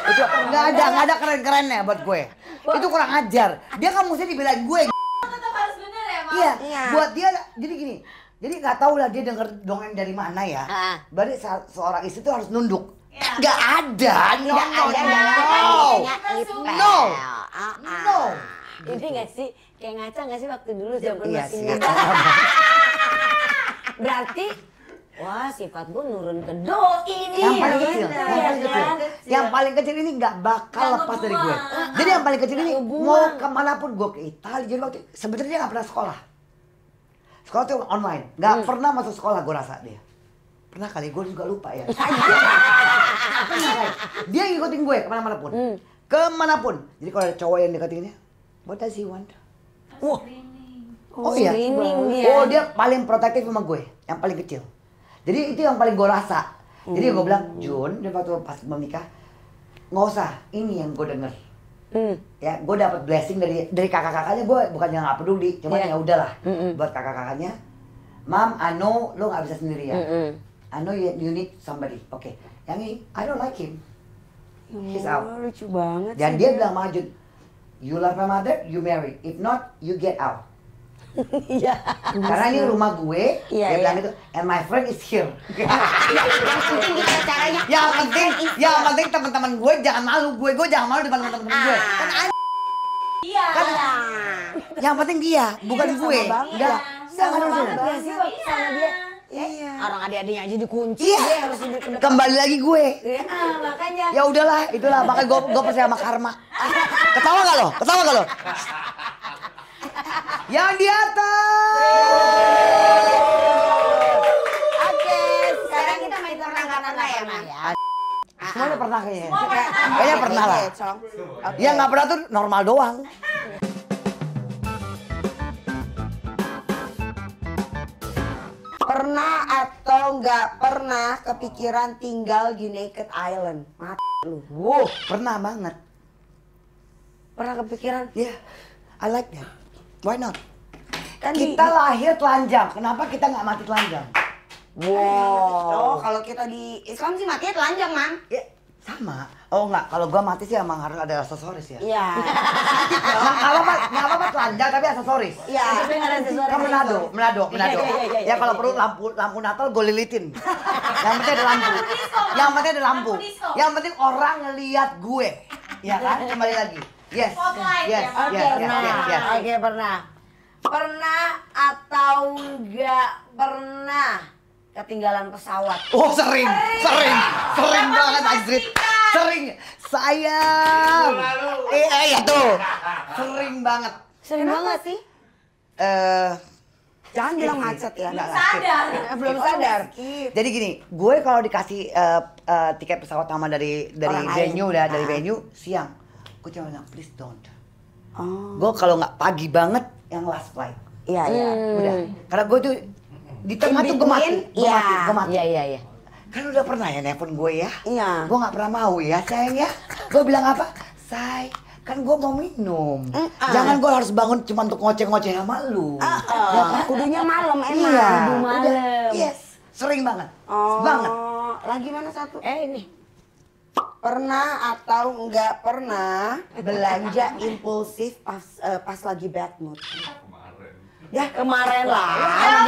Itu nggak ada keren-kerennya buat gue. Itu kurang ajar. Dia kan mesti dibilang gue. Tetap harus bener ya, Mam? Iya. Iya. Buat dia jadi gini. Jadi nggak tahu lah dia denger dongeng dari mana ya. Berarti seorang istri itu harus nunduk. Nggak ada. Tidak ada dalam No. adanya No. No. Ini nggak sih kayak ngaca nggak sih waktu dulu zaman Iya masih sih. muda? Berarti wah sifat gue nurun ke doi nih. Yang paling ya kecil, kan? yang paling Iya kecil, kan? yang paling kecil ini nggak bakal Nggak lepas dari ngebuang. gue. Jadi yang paling kecil ini Nggak ngebuang. mau kemanapun gue ke Italia, jadi waktu sebenarnya dia nggak pernah sekolah. Sekolah tuh online, nggak pernah masuk sekolah gue rasa dia. Pernah kali gue juga lupa ya. Pernah kali. Dia ngikutin gue kemana-mana pun, kemanapun. Jadi kalau ada cowok yang deketinnya, what does he want? Wah. Oh iya. Screening dia. Oh dia paling protektif sama gue, yang paling kecil. Jadi itu yang paling gue rasa. Jadi gue bilang, Jun, dia waktu pas menikah, nggak usah, ini yang gue denger. Ya, gue dapat blessing dari kakak-kakaknya, gue bukannya nggak peduli, cuman Iya. ya udahlah. Buat kakak-kakaknya, Mam, I know lo nggak bisa sendirian. I know you need somebody. Oke, yang ini, I don't like him. He's out. Oh, lucu banget Dan sih dia bilang sama Jun, you love my mother, you marry. If not, you get out. Iya. Karena ini rumah gue, Iya, dia bilang iya. itu, and my friend is here. Yang penting kita caranya. yang penting teman-teman gue jangan malu, gue jangan malu depan teman-teman gue. Kan Iya. yang penting dia, bukan Iya, gue. sama banget. Enggak, Sama harus banget ya sih sama dia. Iya. Orang adik-adiknya aja dikunci, Iya. dia harus hidup ke depan. Kembali lagi gue. Ya, makanya. Ya udahlah, itulah makanya gue percaya sama karma. Ketawa gak lo? Ketawa gak lo? Yang di atas. Oke, sekarang kita main perang kanan lah Semua udah pernah kayaknya. Semua pernah. Kayaknya pernah lah. Cong. Yang nggak pernah tuh normal doang. Pernah atau nggak pernah kepikiran tinggal di Naked Island? Mati lu. Wow, pernah banget. Pernah kepikiran? Yeah, I like that. Why not? Kan Kita lahir telanjang, kenapa kita nggak mati telanjang? Wow. Oh, kalau kita di Islam sih matinya telanjang, Mang. Ya, sama. Oh nggak, kalau gua mati sih emang harus ada aksesoris ya. Iya. Nggak apa-apa telanjang tapi aksesoris. Iya. Tapi nggak ada sesuatu. Kan Menado. Iya. Ya kalau perlu lampu Natal gue lilitin. Yang penting ada lampu. Yang penting ada lampu. Yang penting orang ngelihat gue. Ya kan? Kembali lagi. Yes. Spotlight Yes. ya, Oke, Yes. pernah. Yes. Oke, pernah. Pernah atau nggak pernah ketinggalan pesawat? Oh sering banget Azrit. Sering. Sayang. Iya tuh. Sering banget. Sering banget sih. Jangan bilang macet ya. Nggak, Sadar. Belum sadar. Jadi gini, gue kalau dikasih tiket pesawat sama dari Orang venue lain. dari venue siang, gue cuma bilang please don't. Oh. Gue kalau nggak pagi banget yang last flight, Iya, iya. udah. Karena gue tuh di tengah tuh gue mati, Iya. gue mati. Iya. Kan udah pernah ya nelpon gue ya, Iya. gue nggak pernah mau ya sayang ya. Gue bilang apa? Say, kan gue mau minum. Jangan gue harus bangun cuma untuk ngoceh-ngoceh sama lu. Ya, kudunya malam emang. Iya. Kudu malam. Udah. Yes, sering banget. Banget. Lagi mana satu? Ini. Pernah atau nggak pernah belanja impulsif pas lagi bad mood? Ya kemarin lah.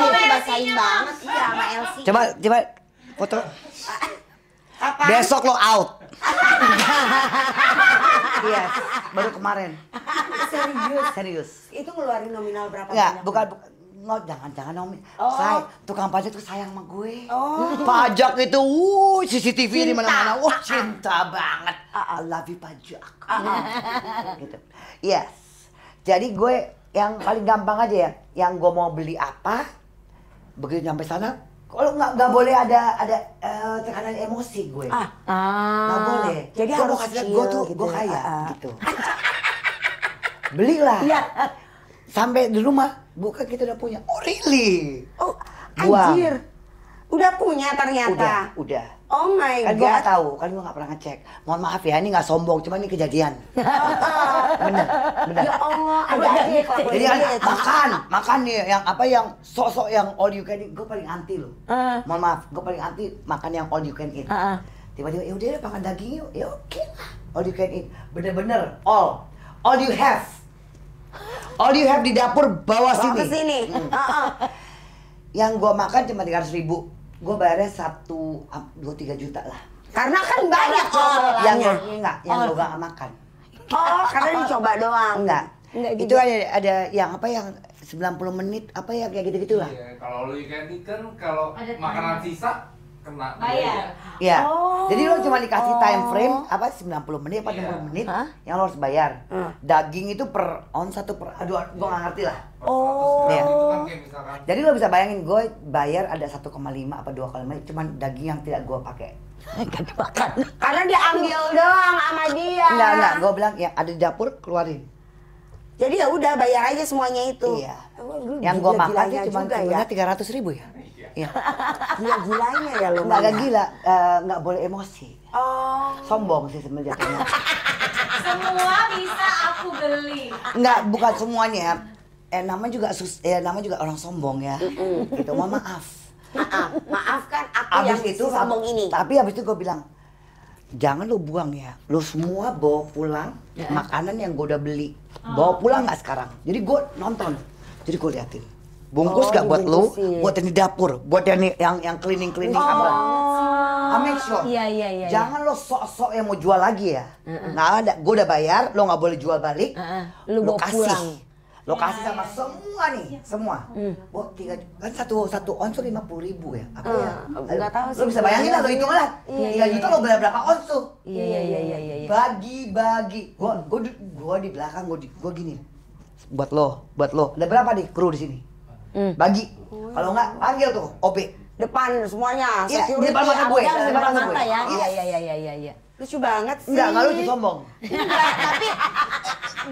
Dia tuh bacain banget iya sama Elsie. Coba foto. Kapan? Besok lo out. Yes, baru kemarin. Serius. Itu ngeluarin nominal berapa? Enggak, banyak? bukan jangan nomi. Tukang pajak tuh sayang sama gue. Oh. Pajak itu, CCTV di mana-mana. Wah, cinta banget. I love you pajak. Gitu. Yes. Jadi gue yang paling gampang aja ya, yang gue mau beli apa, begitu nyampe sana, kalau nggak boleh ada tekanan emosi gue. Nggak boleh. Jadi Gua harus mau kasih lihat chill gue tuh, gitu gue ya. kaya gitu. Belilah. Iya. Sampai di rumah, bukan kita udah punya. Oh really? Oh, Buang. anjir. Udah punya ternyata. Udah. Oh my Kan gue god. nggak tahu, kan gue nggak pernah ngecek. Mohon maaf ya, ini nggak sombong, cuma ini kejadian. bener. Ya Allah, ada aja kelakuan Jadi dia. makan nih yang sok-sok yang all you can eat, gue paling anti loh. Mohon maaf, gue paling anti makan yang all you can eat. Tiba-tiba ya udah makan daging yuk, ya oke lah. All you can eat, bener-bener all you have. All you have di dapur bawa Bawa sini. ke sini. Yang gue makan cuma 300.000, gue bayarnya 1-2-3 juta lah. Karena kan banyak Yang jualannya. yang gue gak makan. Oh, karena dicoba doang. Enggak. Enggak Itu ada yang apa yang 90 menit apa ya kayak gitu-gitu lah. Iya, kalau lu ikan kan kalau Ada makanan timer. sisa kena Bayar. Iya. Oh. Jadi lo cuma dikasih time frame apa 90 menit apa 60 menit yang lo harus bayar. Daging itu per on satu per aduh gua nggak ngerti lah. Oh. Iya. Itu kan kayak misalkan Jadi lo bisa bayangin gue bayar ada 1,5 apa 2,5 cuman daging yang tidak gue pakai. Karena dia ambil doang sama dia. Enggak, gue bilang yang ada di dapur keluarin. Jadi ya udah bayar aja semuanya itu. Iya. Oh, lu Yang gue makan gila-gilanya sih cuma juga ya. 300.000 ya. Iya. Gila-gilanya ya lu. Nggak Mang. gila, nggak boleh emosi. Oh. Sombong sih sebenarnya. Semua bisa aku beli. Enggak, bukan semuanya. Namanya juga orang sombong ya. Gitu, mohon maaf. Maafkan aku yang Abis itu sombong ini. Tapi abis itu gue bilang, jangan lo buang ya. Lo semua bawa pulang makanan yang gue udah beli. Bawa pulang nggak sekarang. Jadi gue nonton. Jadi gue liatin. Bungkus Oh, gak buat lo, dibungkusin. buat yang di dapur, buat yang cleaning apa. I make sure. Iya. Jangan lo sok-sok yang mau jual lagi ya. Nggak ada. Gue udah bayar, lo nggak boleh jual balik. Lu bawa pulang. Lo kasih sama semua nih, semua. Oh, kan satu ons tuh 50.000 ya? Apa ya? Nggak tahu sih. Lo bisa bayangin lah, lo hitung lah. 3 juta lo bayar berapa ons tuh? Iya. Bagi. Gua di belakang, gua gini. Buat lo. Ada berapa nih kru di sini? Bagi. Kalau nggak panggil tuh OB. Depan semuanya, Iya, security, di depan mata gue. Yang Di depan depan mata gue. ya. Iya. Iya. Lucu banget sih. Enggak lucu, sombong. Enggak, tapi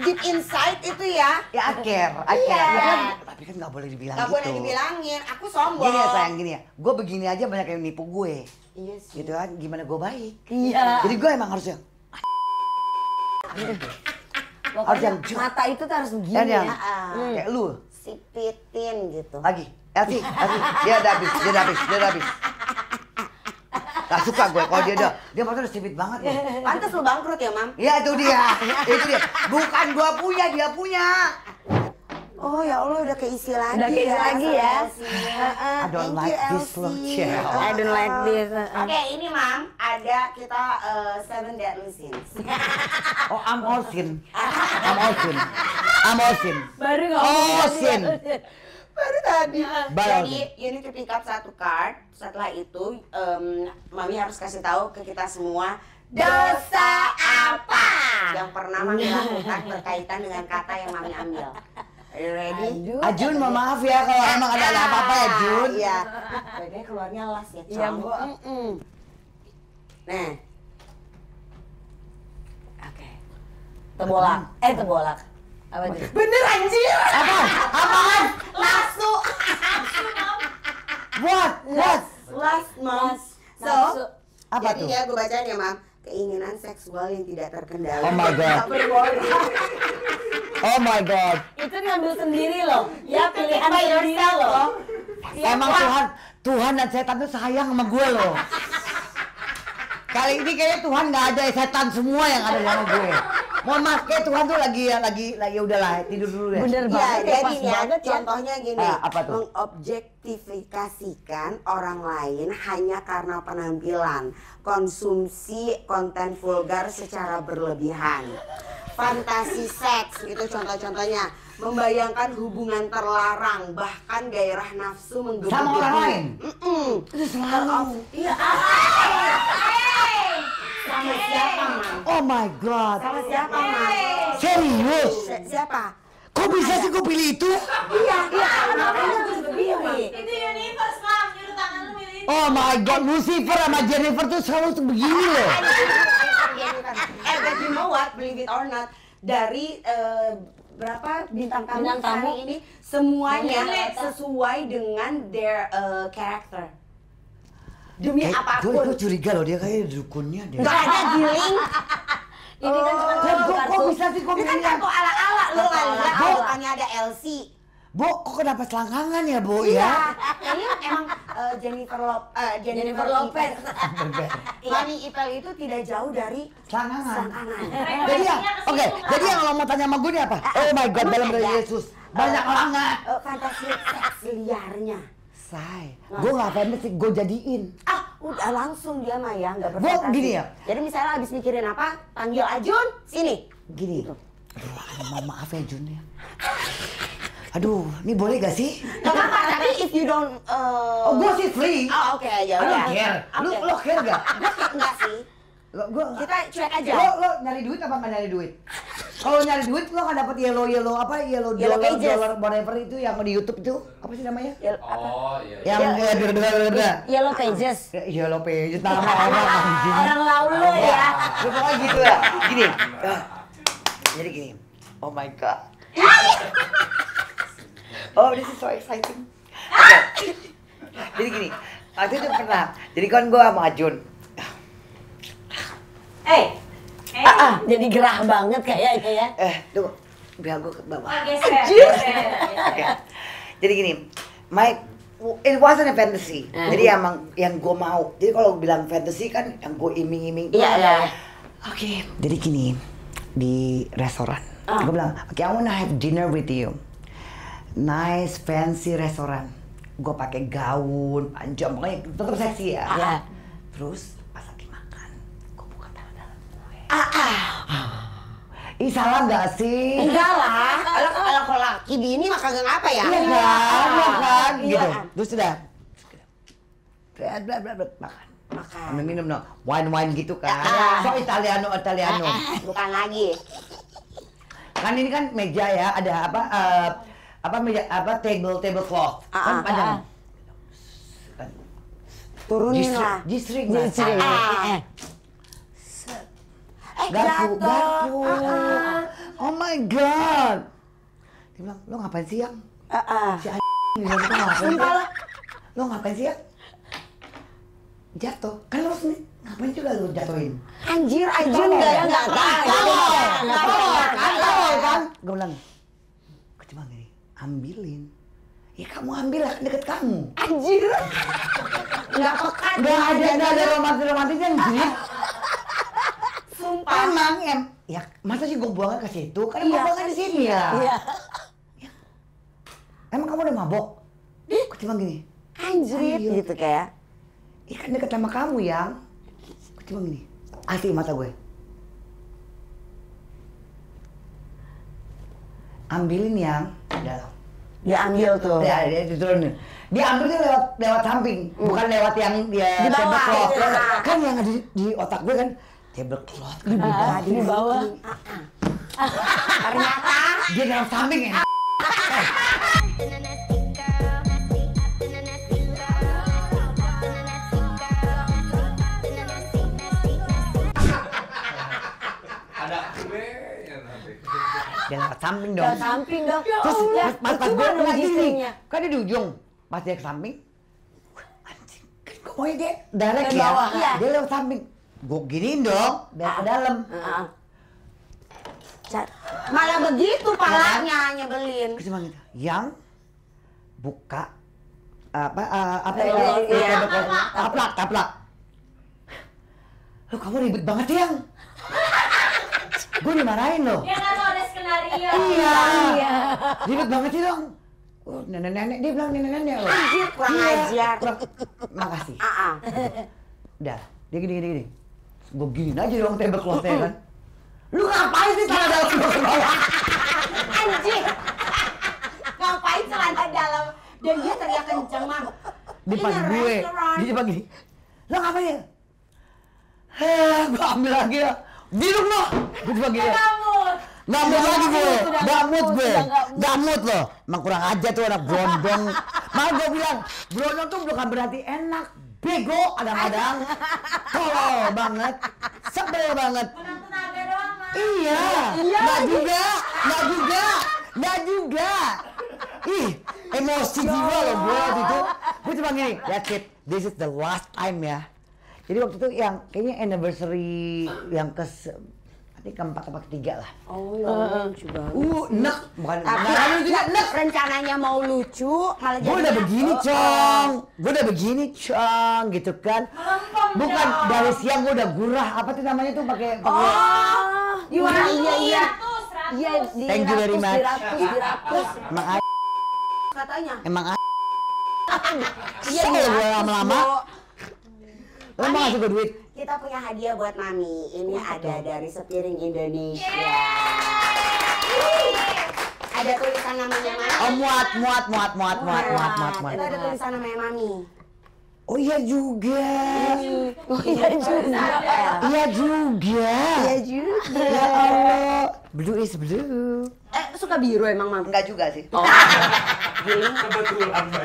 deep inside itu ya. Ya akhir. Tapi kan nggak boleh dibilang Gak gitu. boleh dibilangin, aku sombong. Gini ya sayang, gini ya. Gue begini aja banyak yang nipu gue. Iya sih. Gitu kan, gimana gue baik. Iya. Jadi gue emang harusnya. Pokoknya yang mata itu tuh harus begini Dan yang ya. kayak lu. Sipitin gitu. Lagi. Elsie. Dia udah habis. Gak suka gue kalau dia motor udah sipit banget nih. Pantes lu bangkrut ya, Mam? Iya itu dia. Bukan gua punya, dia punya. Oh ya Allah, udah keisi lagi. Udah keisi lagi ya. I don't like this look, Cel. I don't like this. Oke, ini Mam, ada kita 7 deadly sins. Oh, I'm all sin. Baru Oh, sin. Baru tadi. Baru. Jadi, you need to pick up satu card. Setelah itu, Mami harus kasih tahu ke kita semua dosa apa yang pernah Mami lakukan berkaitan dengan kata yang Mami ambil. Are you ready? Ajun, mohon maaf ya kalau emang ada apa-apa ya, Jun. Iya. Kayaknya keluarnya las ya, Iya, Cong. Bu. Nah, Oke. Tebolak. Apa itu? bener anjir. Apaan? Lasu. What? Last month. So, Nafsu. Apa jadi tuh? ya gue bacain ya, Mam. Keinginan seksual yang tidak terkendali. Oh my God. Oh my God. Itu ngambil sendiri loh. Ya pilihan By sendiri yourself, loh. Emang Tuhan dan setan tuh sayang sama gue loh. Kali ini kayaknya Tuhan nggak ada, setan semua yang ada sama gue. Mohon maaf, kayak Tuhan tuh lagi udahlah tidur dulu deh. Bener Ya, banget. jadi Pas ya, banget ya. contohnya gini, Apa tuh? mengobjektifikasikan orang lain hanya karena penampilan, konsumsi konten vulgar secara berlebihan, fantasi seks, itu contoh-contohnya, membayangkan hubungan terlarang, bahkan gairah nafsu menggebu-gebu. Sama orang lain? Itu selalu. Iya. Sama siapa, Mam? Oh my God. Sama siapa, Mam? Serius? Siapa? Kok bisa sih gue pilih itu? Iya. Itu universe, Mam. Nyuruh tangan lu milih itu. Oh my God, Lucifer sama Jennifer tuh selalu tuh begini loh. But you know what, believe it or not, dari berapa bintang tamu Bintang tamu. hari ini semuanya sesuai dengan their character. Demi apapun. Gue curiga loh, dia kayak dukunnya deh. Gak ada giling. Ini kan cuma Kok bisa sih kok Ini kan milih kartu ala-ala lo kan lihat Bu. depannya ada Elsie. Bu, kok kenapa selangkangan ya, Bu Iya, ya? kayaknya emang Jennifer Lopez. Mami Ipel itu tidak jauh dari Selangkangan. selangkangan. Jadi ya, oke, jadi yang lo mau tanya sama gue ini apa? Oh my God, dalam dari Yesus. Banyak banget. Fantasi seks liarnya. Say, gue gak fantasy, gue jadiin. Udah langsung dia mah ya, nggak Bu, berfantasi. gini ya. Jadi misalnya habis mikirin apa, panggil Ajun, sini. Gini. Aduh, maaf ya Jun ya. Aduh, ini boleh gak sih? Gak apa-apa, tapi if you don't... Oh, gue sih free. Oh, oke, ya I udah. don't care. Oke. Lo care gak? Gue enggak sih. Kita cuek aja. Lo nyari duit apa nggak nyari duit? Kalau nyari duit lo kan dapat yellow Yellow pages. dollar whatever itu yang di YouTube itu apa sih namanya? Oh iya. Yang Yellow Pages. Yellow pages nama orang anjing. Orang laulu ya. Pokoknya gitu lah. Gini. Jadi gini. Oh my God. Oh, this is so exciting. Oke. Jadi gini. Waktu itu pernah. Jadi kan gue sama Ajun. Jadi gerah banget kayaknya ya. Tunggu. Biar gue ke bawah. Geser. Oke. Jadi gini, it wasn't a fantasy. Jadi emang yang gue mau. Jadi kalau bilang fantasy kan yang gue iming-iming. Iya. Oke. Jadi gini, di restoran. Gue bilang, oke, I wanna have dinner with you. Nice, fancy restoran. Gue pakai gaun, panjang, pokoknya tetap seksi ya. Iya. Terus pas lagi makan, gue buka dalam gue. Ih, salah nggak sih? Enggak lah. Kalau laki bini mah kagak ngapa ya? Iya kan, iya kan, Iya. gitu. Terus sudah, bla makan. Makan. Minum no, wine gitu kan. So Italiano. Bukan lagi. Kan ini kan meja ya, ada apa meja table cloth kan panjang. Kan Turunin lah. G-string. Garpu. Oh my god. Dia bilang, lo ngapain sih yang? Si anjing bilang, lo ngapain sih? Lo ngapain sih yang? Jatuh. Kan lo sendiri, ngapain juga lo jatuhin? Anjir nggak tahu Kan? Gue bilang, gue cuma gini, ambilin. Ya kamu ambil lah, deket kamu. anjir nggak peka Gak ada romantis-romantisnya anjir. sumpah Emang ya masa sih gue buangnya ke situ? Kan emang buangnya di sini ya. Iya. Emang kamu udah mabok? Gue cuma gini. anjir Ayo. gitu kayak Ikan deket sama kamu yang. Gue cuma gini. Asli mata gue. Ambilin yang. Udah. dia ambil tuh. Ya, dia diturunin. Dia ambilnya lewat samping, bukan lewat yang dia Di bawah. tablecloth. Iya. Kan yang ada di otak gue kan tablecloth kan di bawah. Ternyata Dia dalam samping ya. Ada ya nanti. Dia lewat samping dong. Ke samping dong. Terus Ya, pas itu gue kan ngeliat gini, logistiknya. kan dia di ujung. Pas dia ke samping, anjing, kan gue maunya dia direct Ke ya. bawah. Iya. Dia lewat samping. Gue giniin dong, biar ke dalam. malah begitu palanya nyebelin. Gue cuma gitu, yang buka apa Iya. taplak. Lo kamu ribet banget yang. Gue dimarahin loh. Dia nggak tahu ada skenario. Iya. Ribet banget sih dong. Oh, nenek-nenek, dia bilang nenek-nenek loh. Anjir, kurang ajar. Makasih. Ah. Udah, dia gini. Gue giniin aja dong tablecloth-nya kan. Lu ngapain sih celana dalam gue ke bawah? Anjir. Ngapain celana dalam? Dan dia teriak kenceng, Mam. Di depan Ini gue. restoran. Dia cuma gini. Lo ngapain ya? Gue ambil lagi ya. Dirung lo. Gue cuma gini. Nggak mood lagi gue. Nggak mood gue. Nggak mood lo. Emang kurang aja tuh anak brondong. Malah gue bilang, brondong tuh bukan berarti enak. Bego kadang-kadang. Tolol banget. Sebel banget. Menang tenaga doang, Mas. Iya. Nggak juga. Ih, emosi jiwa loh gue waktu itu. Gue cuma gini, that's it. This is the last time ya. Jadi waktu itu yang kayaknya anniversary yang keempat apa ketiga lah. Oh ya, lucu banget. Nek, bukan. Tapi rencananya mau lucu, malah Gue udah begini, Cong. Gitu kan. Bukan dari siang gue udah gurah. Apa tuh namanya tuh pakai. Iya. Iya, Thank you very much. Diratus. Emang Emang Iya, gue lama-lama. Lo mau ngasih gue duit? kita punya hadiah buat Mami. Ini ada dari Sepiring Indonesia. Ada tulisan namanya Mami. Oh, muat. Itu ada tulisan namanya Mami. Oh iya juga. Iya juga. Iya juga. Ya Allah. Blue is blue. Suka biru emang, Mam? Enggak juga sih.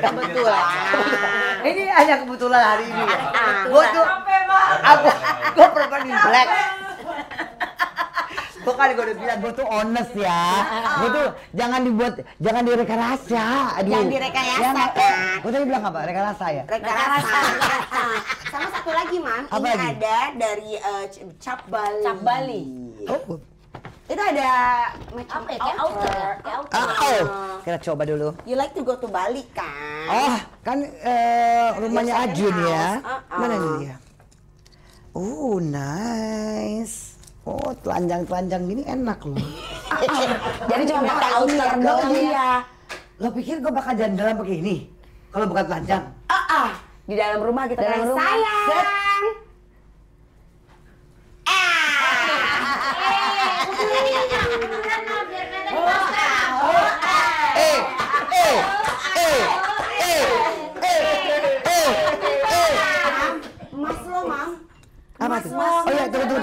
Kebetulan. Ini hanya kebetulan hari ini ya. Gue tuh gue perempuan di black. Gue kan gue udah bilang gue tuh honest ya. Gue tuh jangan direkayasa. Aduh. Jangan direkayasa, Ya, kan? Gue tadi bilang apa? Rekayasa ya? Rekayasa. Sama satu lagi, Mam. Apa Ini lagi? ada dari Cap Bali. Cap Bali. Oh. Itu ada macam Apa ya? Kayak outer ya? Kayak outer. Oh. Kita coba dulu. You like to go to Bali, kan? Oh, kan rumahnya Biasanya Ajun di ya. house. Mana nih dia? Oh, nice. Oh, telanjang-telanjang gini enak loh. Jadi cuma pakai outer doang ya. Lo pikir gue bakal jalan-jalan pakai ini? Kalau bukan telanjang? Di dalam rumah kita Dalam bilang, rumah. sayang. Emas lo, Mam. Apa Emas tuh? lo. Oh iya, tunggu.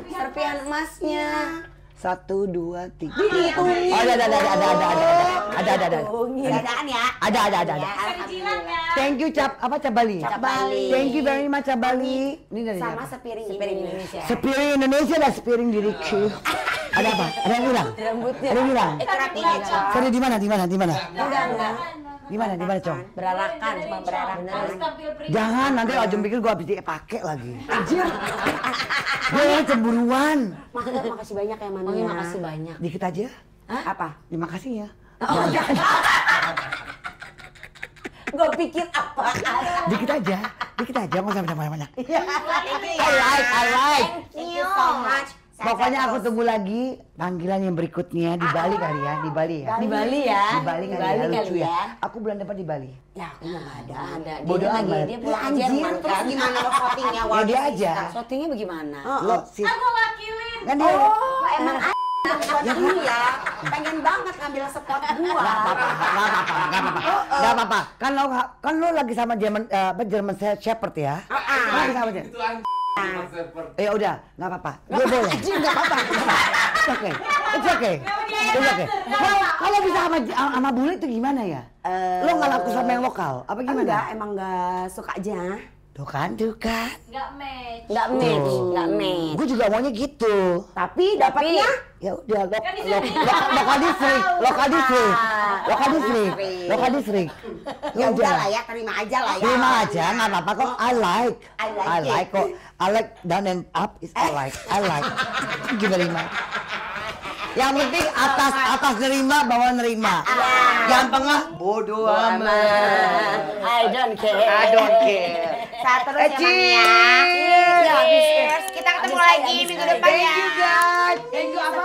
Serpian emasnya. 1, 2, 3. Dihitungin. Oh, ada. Dadaan ya. Ada. Alhamdulillah. Thank you Cap Bali. Cap Bali. Thank you very much Cap Bali. Ini dari Sama siapa? sepiring Indonesia. Sepiring Indonesia dan sepiring diriku. Ada apa? Ada yang bilang? Rambutnya. Ada yang bilang? Kerapinya, Cok. Sorry di mana? Enggak. Di mana, Cong? Berarakan, cuma berarakan. Jangan, nanti Ajeng pikir gua habis pakai lagi. Anjir. Gue cemburuan. Makasih banyak ya, Mami. Mami makasih banyak. Dikit aja. Apa? Terima kasih ya. Gue pikir apa? Dikit aja, nggak usah banyak-banyak. I like. Thank you so much. Pokoknya aku tunggu lagi panggilan yang berikutnya di Bali kali ya, di Bali ya. Di Bali ya. Di Bali kali ya, kali lucu ya. ya. Aku bulan depan di Bali. Ya, aku mah nggak ada. Ada. Bodoh Dia lagi amat. dia pulang Anjir, Jerman terus kan. gimana lo votingnya? Ya dia aja. Shootingnya bagaimana? Lo sih. Aku wakilin. Kan dia. Oh, emang ya, pengen banget ngambil spot gua. Gak apa-apa. Kan lo lagi sama German Shepherd ya. Lagi sama dia. Itu anjing. Ya udah, nggak apa-apa. Dia boleh. Nggak apa-apa. It's okay. Kalau bisa sama bule itu gimana ya? Lo nggak laku sama yang lokal? Apa gimana? Enggak, emang nggak suka aja. Tuh kan. Nggak match. Nggak match. Gue juga maunya gitu. Tapi dapatnya Ya udah, lokal distrik. ya udah lah ya, terima aja lah ya. Terima aja, nggak apa-apa kok. I like it. kok. I like down and up is I like. Gimana lima? Yang penting atas nerima, bawah nerima. Yang tengah bodoh amat. I don't care. Saat terus ya, Mami ya. Ya, cheers. Kita ketemu lagi minggu depan ya. Thank you guys. Thank you apa?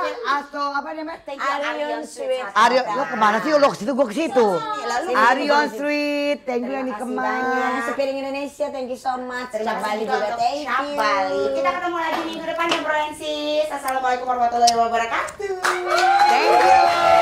Apa namanya? Arion Sweet. Arion, lo kemana sih? Lo ke situ, gue ke situ. Lalu Arion Street, thank you yang di Terima kasih Kemang. banyak. Sepiring Indonesia, thank you so much. Terima Cap kasih Bali juga juga, untuk thank Cap you. Bali. Kita ketemu lagi minggu depan ya, Bro Ensis. Assalamualaikum warahmatullahi wabarakatuh. Thank you.